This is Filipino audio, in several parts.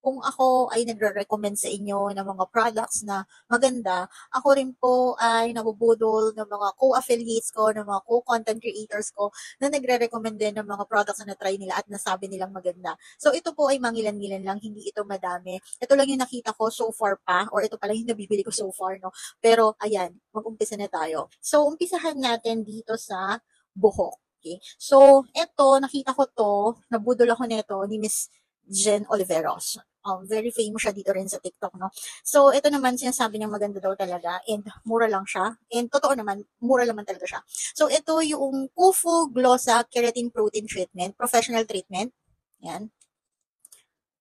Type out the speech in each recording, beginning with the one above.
kung ako ay nagre-recommend sa inyo ng mga products na maganda, ako rin po ay nabubudol ng mga co-affiliates ko, ng mga co-content creators ko na nagre-recommend din ng mga products na na-try nila at nasabi nilang maganda. So ito po ay mangilan-ngilan lang, hindi ito madami. Ito lang yung nakita ko so far pa, or ito pala yung nabibili ko so far, no? Pero ayan, mag-umpisa na tayo. So umpisahan natin dito sa buhok. Okay? So, eto, nakita ko to, nabudol ako nito ni Miss Jen Oliveros. Very famous siya dito rin sa TikTok, no? So, ito naman, sinasabi niya maganda daw talaga and mura lang siya. And totoo naman, mura naman talaga siya. So, ito yung Kufu Glossa Keratin Protein Treatment, professional treatment. Yan.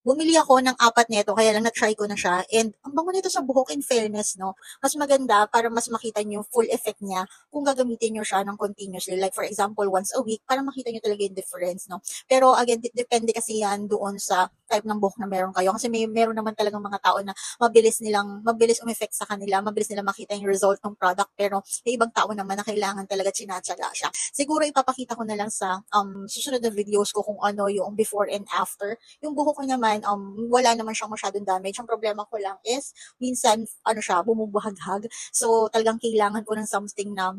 Bumili ako ng 4 nito, kaya lang na-try ko na siya. And ang bango nito sa buhok, in fairness, no? Mas maganda para mas makita niyo yung full effect niya kung gagamitin niyo siya ng continuously. Like for example, once a week, para makita niyo talaga yung difference, no? Pero again, depende kasi yan doon sa type ng buhok na meron kayo. Kasi meron naman talagang mga tao na mabilis umeffect sa kanila, mabilis nila makita yung result ng product. Pero may ibang tao naman na kailangan talaga tsinatsaga siya. Siguro ipapakita ko na lang sa susunod na videos ko kung ano yung before and after. Yung buhok ko naman, wala naman siyang masyadong damage. Ang problema ko lang is, minsan, bumubuhaghag. So, talagang kailangan ko ng something na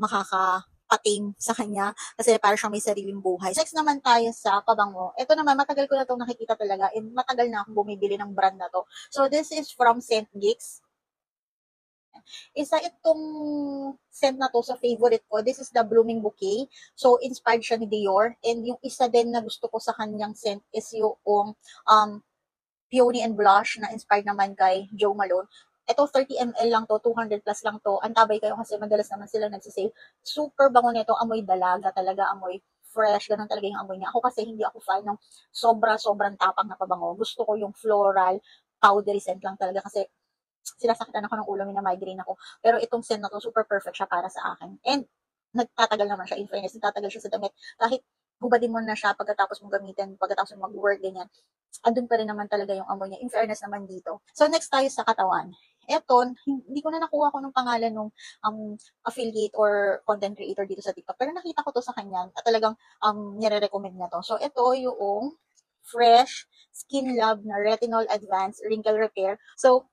patim sa kanya kasi para siyang may sariling buhay. Next naman tayo sa pabango. Ito naman, matagal ko na itong nakikita talaga and matagal na akong bumibili ng brand na to. So, this is from St. Geeks. Isa itong scent na to sa favorite ko. This is the Blooming Bouquet. So, inspired siya ni Dior. And yung isa din na gusto ko sa kanyang scent is yung Peony and Blush na inspired naman kay Joe Malone. Ito, 30 ml lang to, 200 plus lang to. Antabay kayo kasi madalas naman sila nagsisale. Super bango nito, amoy dalaga talaga, amoy fresh, ganun talaga yung amoy niya. Ako kasi hindi ako fan ng sobrang tapang na pabango. Gusto ko yung floral, powdery scent lang talaga kasi sinasakitan ako ng ulo, may na migraine ako. Pero itong scent na to, super perfect siya para sa akin. And nagtatagal naman siya, in fairness, nagtatagal siya sa damit. Kahit hubadin mo na siya pagkatapos mo gamitin, pagkatapos mo mag-work, ganyan, andun pa rin naman talaga yung amoy niya. In fairness naman dito. So, next tayo sa katawan. Eto, hindi ko na nakuha ko ng pangalan ng affiliate or content creator dito sa TikTok. Pero nakita ko to sa kanya at talagang nire-recommend niya to. So, ito yung Fresh Skin Love na Retinol Advanced Wrinkle Repair. So,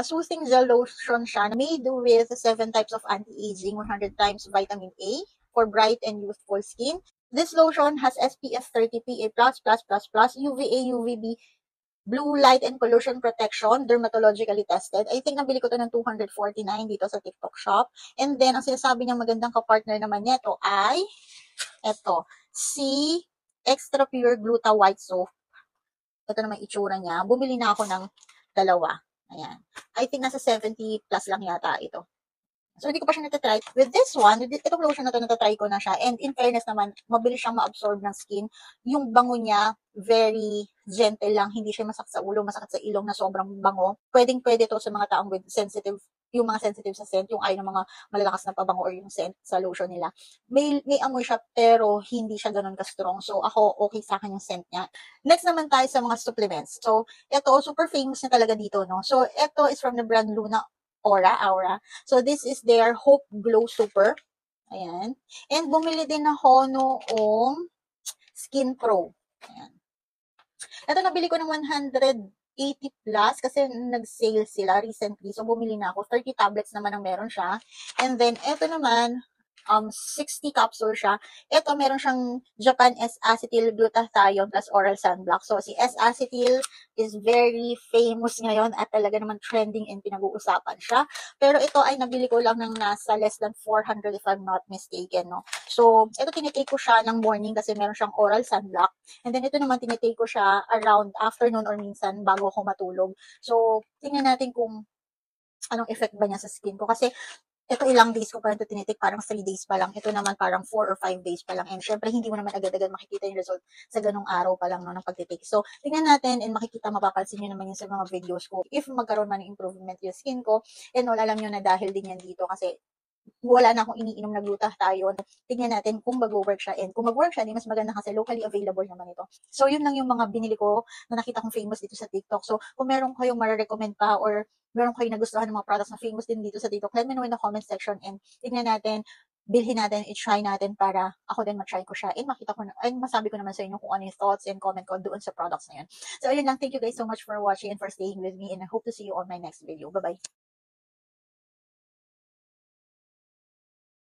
soothing gel lotion siya made with 7 types of anti-aging, 100 times vitamin A for bright and youthful skin. This lotion has SPF 30 PA++++, UVA, UVB, blue light and pollution protection, dermatologically tested. I think nabili ko to ng 249 dito sa TikTok shop. And then, ang sinasabi niyang magandang kapartner naman nito ay, eto, si Extra Pure Gluta White Soap. Ito naman itsura niya. Bumili na ako ng dalawa. Ayan. I think nasa 70 plus lang yata ito. So, hindi ko pa siya natatry. With this one, itong lotion na to, natatry ko na siya. And in fairness naman, mabilis siyang ma-absorb ng skin. Yung bango niya, very gentle lang. Hindi siya masakit sa ulo, masakit sa ilong na sobrang bango. Pwedeng-pwede to sa mga taong with sensitive, yung mga sensitive sa scent, yung ayaw ng mga malalakas na pabango or yung scent sa lotion nila. May amoy siya, pero hindi siya ganun ka-strong. So, ako, okay sa akin yung scent niya. Next naman tayo sa mga supplements. So, ito, super famous na talaga dito, no? So, ito is from the brand Luna Aura. So, this is their Hope Glow Super. Ayan. And bumili din ako noong Skin Pro. Ayan. Ito, nabili ko ng 180 plus kasi nag-sale sila recently. So, bumili na ako. 30 tablets naman ang meron siya. And then, ito naman, 60 capsule siya. Ito, meron siyang Japan S-acetyl glutathione plus oral sunblock. So, si S-acetyl is very famous ngayon at talaga naman trending and pinag-uusapan siya. Pero ito ay nabili ko lang ng nasa less than 400 if I'm not mistaken, no? So, ito tinitake ko siya ng morning kasi meron siyang oral sunblock. And then, ito naman tinitake ko siya around afternoon or minsan bago ako matulog. So, tingnan natin kung anong effect ba niya sa skin ko. Kasi, ito ilang days ko pa ito tinitik, parang 3 days pa lang. Ito naman parang 4 or 5 days pa lang. And syempre, hindi mo naman agad-agad makikita yung result sa ganung araw pa lang no, ng pagtitik. So, tingnan natin and makikita, mapapansin nyo naman yun sa mga videos ko. If magkaroon man ng improvement yung skin ko, and all, alam nyo na dahil din yan dito kasi wala na akong iniinom na glutathione. Tingnan natin kung mag-work siya. And kung mag-work siya, di mas maganda kasi locally available naman ito. So, yun lang yung mga binili ko na nakita kong famous dito sa TikTok. So, kung meron kayong mare-recommend pa or meron kayong nagustuhan ng mga products na famous din dito sa TikTok, let me know in the comment section and tingnan natin bilhin natin, i-try natin para ako din ma-try ko siya and makita ko na, and masabi ko naman sa inyo kung ano yung thoughts and comment ko doon sa products na yun. So, ayun lang. Thank you guys so much for watching and for staying with me, and I hope to see you on my next video. Bye-bye.